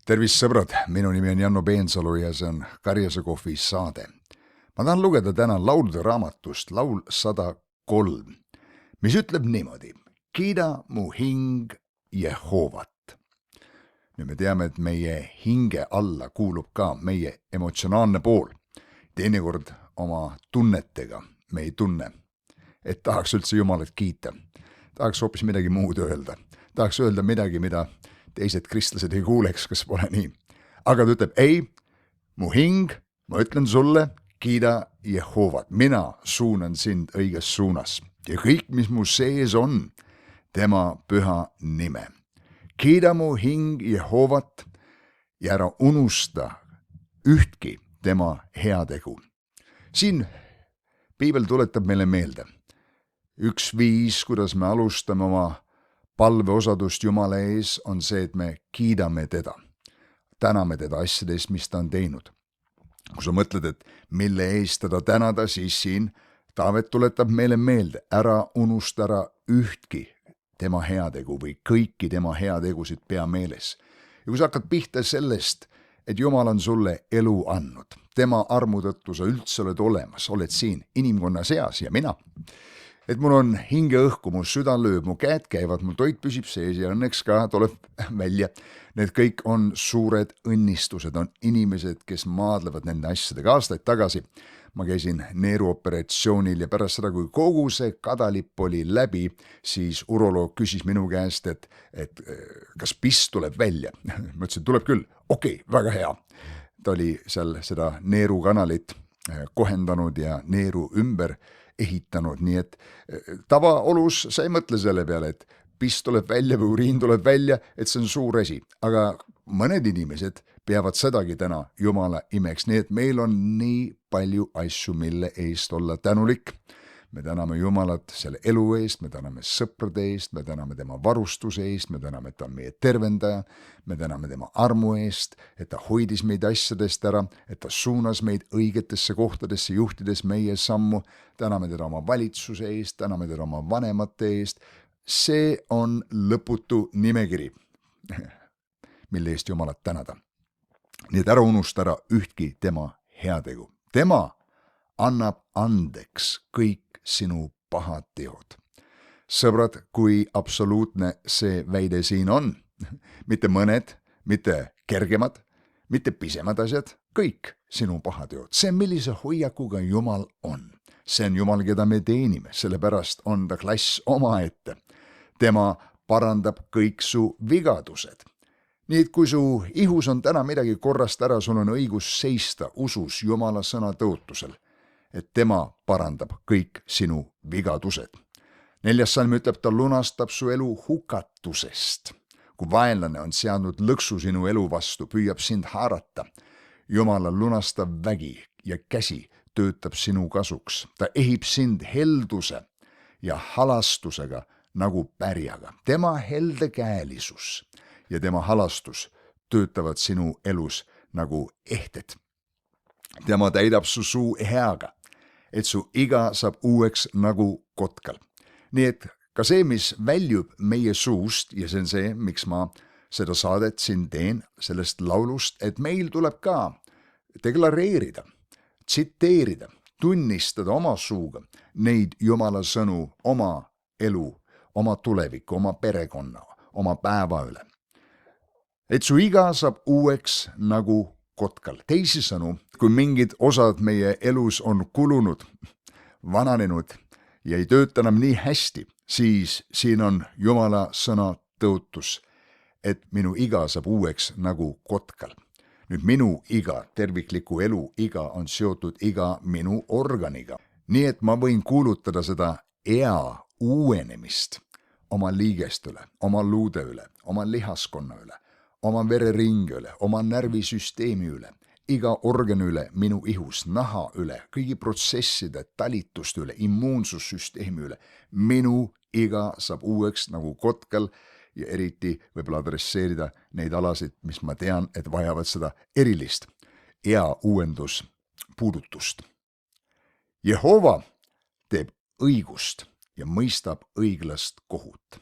Tervist sõbrad, minu nimi on Janno Peensalu ja see on Karjase kohvi saade. Ma tahan lugeda täna laulude raamatust laul 103, mis ütleb niimoodi: kiida mu hing Jehovat. Nüüd me teame, et meie hinge alla kuulub ka meie emotsionaalne pool. Teinekord oma tunnetega me ei tunne, et tahaks üldse Jumalat kiita. Tahaks hoopis midagi muud öelda. Tahaks öelda midagi, mida teised kristlased ei kuuleks, kas pole nii. Aga ta ütleb, ei, mu hing, ma ütlen sulle, kiida Jehovat. Mina suunan sind õiges suunas. Ja kõik, mis mu sees on, tema püha nime. Kiida mu hing Jehovat ja ära unusta ühtki tema heategu. Siin Piibel tuletab meile meelde. Üks viis, kuidas me alustame oma palveosadust Jumala ees, on see, et me kiidame teda. Täname teda asjadest, mis ta on teinud. Kui sa mõtled, et mille eest teda tänada, siis siin Taavet tuletab meile meelde, ära unusta ära ühtki tema heategu või kõiki tema heategusid pea meeles. Ja kui sa hakkad pihta sellest, et Jumal on sulle elu andnud, tema armu tõttu sa üldse oled olemas, oled siin inimkonna seas ja mina. Et mul on hingeõhku, mu süda lööb, mu käed käivad, mu toit püsib sees ja õnneks ka tuleb välja. Need kõik on suured õnnistused, on inimesed, kes maadlevad nende asjadega. Aastaid tagasi ma käisin neeruoperatsioonil ja pärast seda, kui kogu see kadalipp oli läbi, siis uroloog küsis minu käest, et kas piss tuleb välja. Ma ütlesin, tuleb küll. Okei, väga hea. Ta oli seal seda neerukanalit kohendanud ja neeru ümber ehitanud, nii et tavaolus sa ei mõtle selle peale, et piss tuleb välja või uriin tuleb välja, et see on suur asi. Aga mõned inimesed peavad sedagi täna Jumala imeks, nii et meil on nii palju asju, mille eest olla tänulik. Me täname Jumalat selle elu eest, me täname sõprade eest, me täname tema varustuse eest, me täname, et ta on meie tervendaja, me täname tema armu eest, et ta hoidis meid asjadest ära, et ta suunas meid õigetesse kohtadesse, juhtides meie sammu, täname teda oma valitsuse eest, täname teda oma vanemate eest. See on lõputu nimekiri, mille eest Jumalat tänada. Nii et ära unusta ära ühtki tema heategu. Tema annab andeks kõik sinu pahad teod. Sõbrad, kui absoluutne see väide siin on, mitte mõned, mitte kergemad, mitte pisemad asjad, kõik sinu pahateod. See, millise hoiakuga Jumal on. See on Jumal, keda me teenime, sellepärast on ta klass omaette. Tema parandab kõik su vigadused. Nii et kui su ihus on täna midagi korrast ära, sul on õigus seista usus Jumala sõna tõotusel, et tema parandab kõik sinu vigadused. 4. salm ütleb, ta lunastab su elu hukatusest. Kui vaenlane on seadnud lõksu sinu elu vastu, püüab sind haarata. Jumala lunastav vägi ja käsi töötab sinu kasuks. Ta ehib sind helduse ja halastusega nagu pärjaga. Tema heldekäelisus ja tema halastus töötavad sinu elus nagu ehted. Tema täidab su suu heaga, et su iga saab uueks nagu kotkal. Nii et ka see, mis väljub meie suust, ja see on see, miks ma seda saadet siin teen, sellest laulust, et meil tuleb ka deklareerida, tsiteerida, tunnistada oma suuga neid Jumala sõnu oma elu, oma tuleviku, oma perekonna, oma päeva üle. Et su iga saab uueks nagu kotkal. Teisisõnu, kui mingid osad meie elus on kulunud, vananenud ja ei tööta enam nii hästi, siis siin on Jumala sõna tõotus, et minu iga saab uueks nagu kotkal. Nüüd minu iga, tervikliku elu iga on seotud iga minu organiga. Nii et ma võin kuulutada seda ea uuenemist oma liigeste üle, oma luude üle, oma lihaskonna üle, oma vereringe üle, oma närvisüsteemi üle, iga organi üle, minu ihus, naha üle, kõigi protsesside, talituste üle, immuunsussüsteemi üle. Minu iga saab uueks nagu kotkal ja eriti võib-olla adresseerida neid alasid, mis ma tean, et vajavad seda erilist ea uuendus puudutust. Jehova teeb õigust ja mõistab õiglast kohut.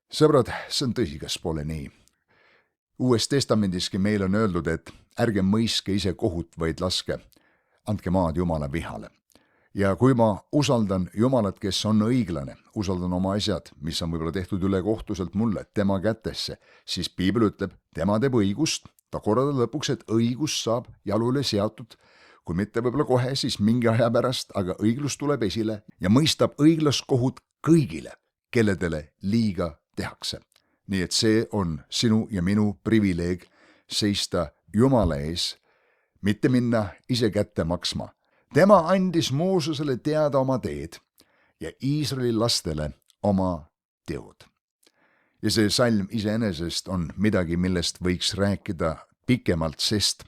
Sõbrad, see on tõsi, kas pole nii? Uues Testamendiski meil on öeldud, et ärge mõiske ise kohut, vaid laske, andke maad Jumala vihale. Ja kui ma usaldan Jumalat, kes on õiglane, usaldan oma asjad, mis on võib-olla tehtud ülekohtuselt mulle, tema kätesse, siis piibel ütleb, tema teeb õigust, ta korraldab lõpuks, et õigus saab jalule seatud, kui mitte võib-olla kohe, siis mingi aja pärast, aga õiglus tuleb esile ja mõistab õiglast kohut kõigile, kelledele liiga tehakse. Nii et see on sinu ja minu privileeg seista Jumala ees, mitte minna ise kätte maksma. Tema andis Moosesele teada oma teed ja Iisraeli lastele oma teod. Ja see salm iseenesest on midagi, millest võiks rääkida pikemalt, sest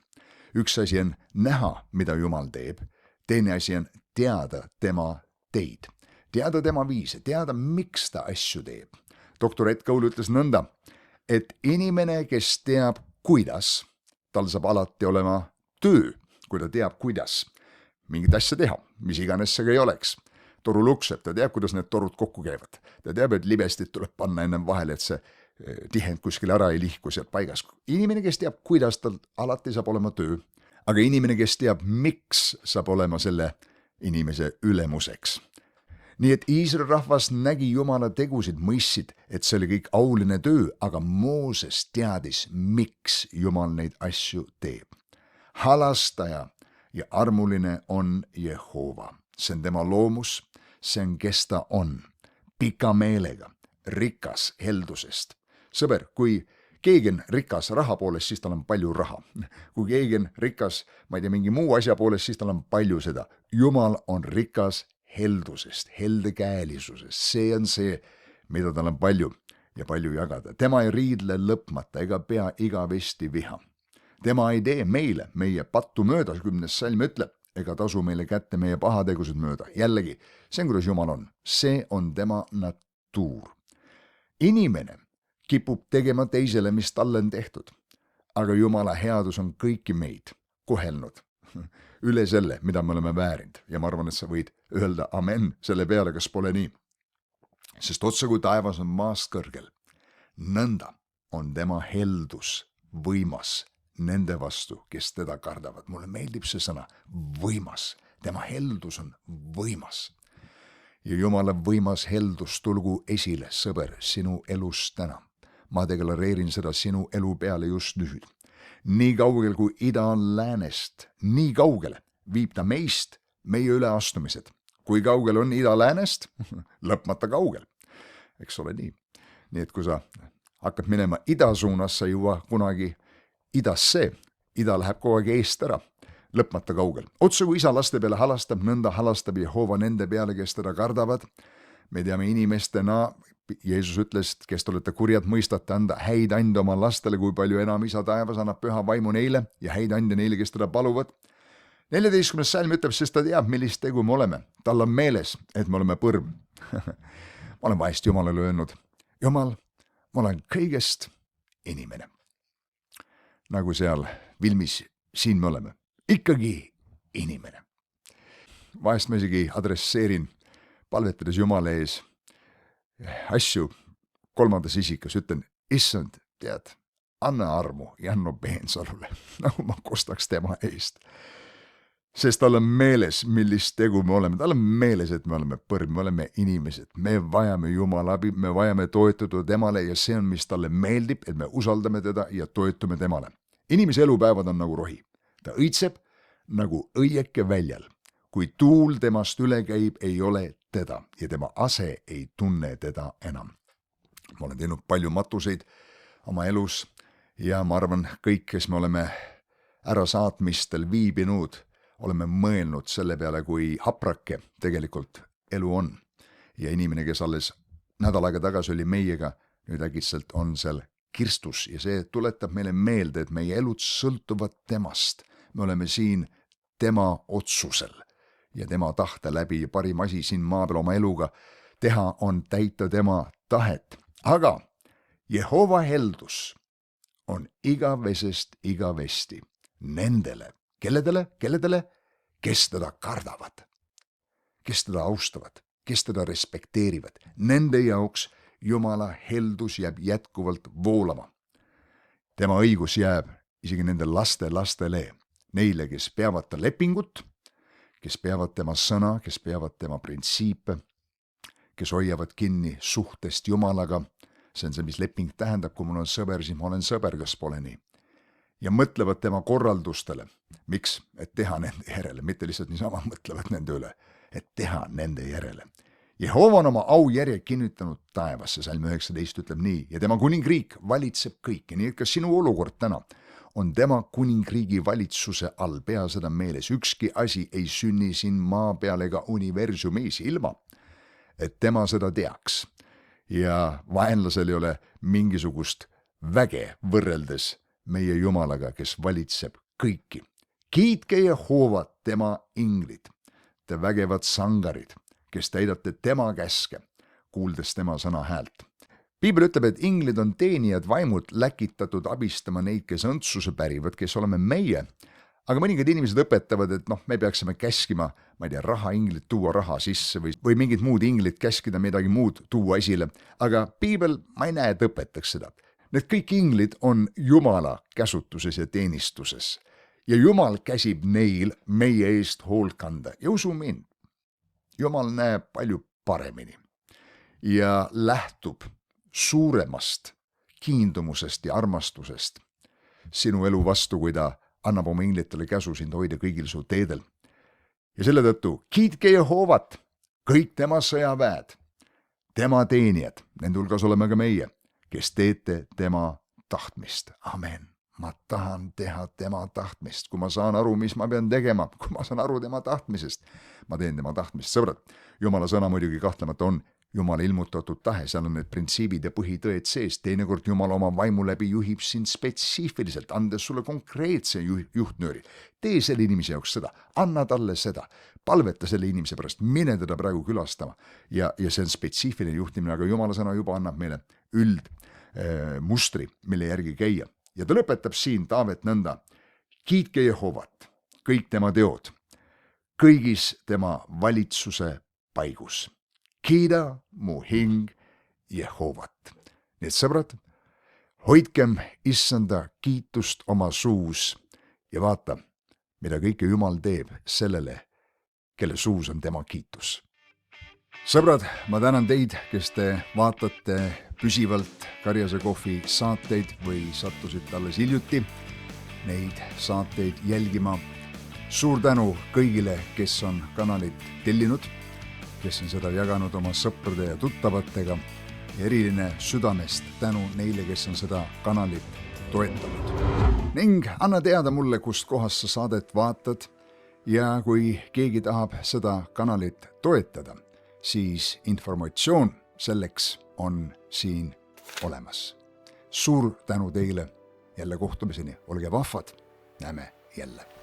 üks asi on näha, mida Jumal teeb, teine asi on teada tema teid, teada tema viise, teada, miks ta asju teeb. Doktor Ed Cole ütles nõnda, et inimene, kes teab, kuidas, tal saab alati olema töö, kui ta teab, kuidas mingit asja teha, mis iganes see ka ei oleks. Toru lukseb, ta teab, kuidas need torud kokku käivad. Ta teab, et libestit tuleb panna ennem vahele, et see tihend kuskil ära ei lihku sealt paigas. Inimene, kes teab, kuidas, tal alati saab olema töö, aga inimene, kes teab, miks, saab olema selle inimese ülemuseks. Nii et Iisraeli rahvas nägi Jumala tegusid, mõistsid, et see oli kõik auline töö, aga Mooses teadis, miks Jumal neid asju teeb. Halastaja ja armuline on Jehova. See on tema loomus, see on, kes ta on. Pika meelega, rikas heldusest. Sõber, kui keegi on rikas raha poolest, siis tal on palju raha. Kui keegi on rikas, ma ei tea, mingi muu asja poolest, siis tal on palju seda. Jumal on rikas heldusest, heldekäelisusest. See on see, mida tal on palju ja palju jagada. Tema ei riidle lõpmata ega pea igavesti viha. Tema ei tee meile meie pattu mööda, 10. salm ütleb, ega tasu meile kätte meie pahategused mööda. Jällegi, see on, kuidas Jumal on. See on tema natuur. Inimene kipub tegema teisele, mis talle on tehtud. Aga Jumala headus on kõiki meid kohelnud üle selle, mida me oleme väärinud. Ja ma arvan, et sa võid öelda amen selle peale, kas pole nii. Sest otsa kui taevas on maast kõrgel, nõnda on tema heldus võimas nende vastu, kes teda kardavad. Mulle meeldib see sõna, võimas. Tema heldus on võimas. Ja Jumala võimas heldus tulgu esile, sõber, sinu elus täna. Ma deklareerin seda sinu elu peale just nüüd. Nii kaugel kui ida on läänest, nii kaugele viib ta meist meie üleastumised. Kui kaugel on ida läänest? Lõpmata kaugel. Eks ole nii. Nii et kui sa hakkad minema ida suunas, sa jõua kunagi idasse. Ida läheb kogu aeg eest ära. Lõpmata kaugel. Otse kui isa laste peale halastab, nõnda halastab Jehova nende peale, kes teda kardavad. Me teame inimestena, Jeesus ütles, kes te olete kurjad, mõistate anda häid ande oma lastele, kui palju enam isa taevas annab püha vaimu neile ja häid ande neile, kes teda paluvad. 14. salm ütleb, sest ta teab, millist tegu me oleme. Tal on meeles, et me oleme põrm. Ma olen vahest Jumalale öelnud, Jumal, ma olen kõigest inimene. Nagu seal filmis, siin me oleme. Ikkagi inimene. Vahest ma isegi adresseerin, palvetades Jumala ees asju kolmandas isikus, ütlen, issand, tead, anna armu Janno Peensalule, nagu ma kostaks tema eest. Sest tal on meeles, millist tegu me oleme. Tal on meeles, et me oleme põrm, me oleme inimesed. Me vajame Jumala abi, me vajame toetuda temale ja see on, mis talle meeldib, et me usaldame teda ja toetume temale. Inimese elupäevad on nagu rohi. Ta õitseb nagu õieke väljal. Kui tuul temast üle käib, ei ole teda ja tema ase ei tunne teda enam. Ma olen teinud palju matuseid oma elus ja ma arvan, kõik, kes me oleme ärasaatmistel viibinud, oleme mõelnud selle peale, kui haprake tegelikult elu on. Ja inimene, kes alles nädal aega tagasi oli meiega, nüüd äkitselt on seal kirstus ja see tuletab meile meelde, et meie elud sõltuvad temast. Me oleme siin tema otsusel ja tema tahte läbi. Parim asi siin maa peal oma eluga teha on täita tema tahet. Aga Jehova heldus on igavesest igavesti nendele, kelledele, kes teda kardavad, kes teda austavad, kes teda respekteerivad. Nende jaoks Jumala heldus jääb jätkuvalt voolama. tema õigus jääb isegi nende lastele, neile, kes peavad ta lepingut, kes peavad tema sõna, kes peavad tema printsiipe, kes hoiavad kinni suhtest Jumalaga. See on see, mis leping tähendab, kui mul on sõber, siis ma olen sõber, kas pole nii. Ja mõtlevad tema korraldustele. Miks? Et teha nende järele, mitte lihtsalt niisama mõtlevad nende üle, et teha nende järele. Jehova on oma aujärje kinnitanud taevasse, salm 19 ütleb nii, ja tema kuningriik valitseb kõike, nii et ka sinu olukord täna on tema kuningriigi valitsuse all, pea seda meeles. Ükski asi ei sünni siin maa peal ega universumis ilma, et tema seda teaks. Ja vaenlasel ei ole mingisugust väge võrreldes meie Jumalaga, kes valitseb kõiki. Kiitke Jehovat tema inglid, te vägevad sangarid, kes täidate tema käske, kuuldes tema sõna häält. Piibel ütleb, et inglid on teenijad vaimult läkitatud abistama neid, kes õndsuse pärivad, kes oleme meie. Aga mõningad inimesed õpetavad, et me peaksime käskima, ma ei tea, rahainglid tuua raha sisse või mingid muud inglid käskida midagi muud tuua esile. Aga Piibel, ma ei näe, et õpetaks seda. Need kõik inglid on Jumala käsutuses ja teenistuses. Ja Jumal käsib neil meie eest hoolt kanda. Ja usu mind, Jumal näeb palju paremini ja lähtub suuremast kiindumusest ja armastusest sinu elu vastu, kui ta annab oma inglitele käsu sind hoida kõigil su teedel. Ja selle tõttu kiitke Jehovat, kõik tema sõjaväed, tema teenijad, nende hulgas oleme ka meie, kes teete tema tahtmist. Amen. Ma tahan teha tema tahtmist. Kui ma saan aru, mis ma pean tegema, kui ma saan aru tema tahtmisest, ma teen tema tahtmist. Sõbrad, Jumala sõna muidugi kahtlemata on Jumala ilmutatud tahe, seal on need printsiibid ja põhitõed sees. Teinekord Jumala oma vaimu läbi juhib sind spetsiifiliselt, andes sulle konkreetse juhtnööri. Tee selle inimese jaoks seda, anna talle seda, palveta selle inimese pärast, mine teda praegu külastama. Ja see on spetsiifiline juhtimine, aga Jumala sõna juba annab meile üldmustri, mille järgi käia. Ja ta lõpetab siin Taavet nõnda, kiitke Jehovat, kõik tema teod, kõigis tema valitsuse paigus. Kiida mu hing Jehovat. Nii et sõbrad, hoidkem issanda kiitust oma suus ja vaata, mida kõike Jumal teeb sellele, kelle suus on tema kiitus. Sõbrad, ma tänan teid, kes te vaatate püsivalt Karjase Kohvi saateid või sattusite alles hiljuti neid saateid jälgima. Suur tänu kõigile, kes on kanalit tellinud, kes on seda jaganud oma sõprade ja tuttavatega ja eriline südamest tänu neile, kes on seda kanalit toetanud. Ning anna teada mulle, kust kohast sa saadet vaatad ja kui keegi tahab seda kanalit toetada, siis informatsioon selleks on siin olemas. Suur tänu teile, jälle kohtumiseni, olge vahvad, näeme jälle.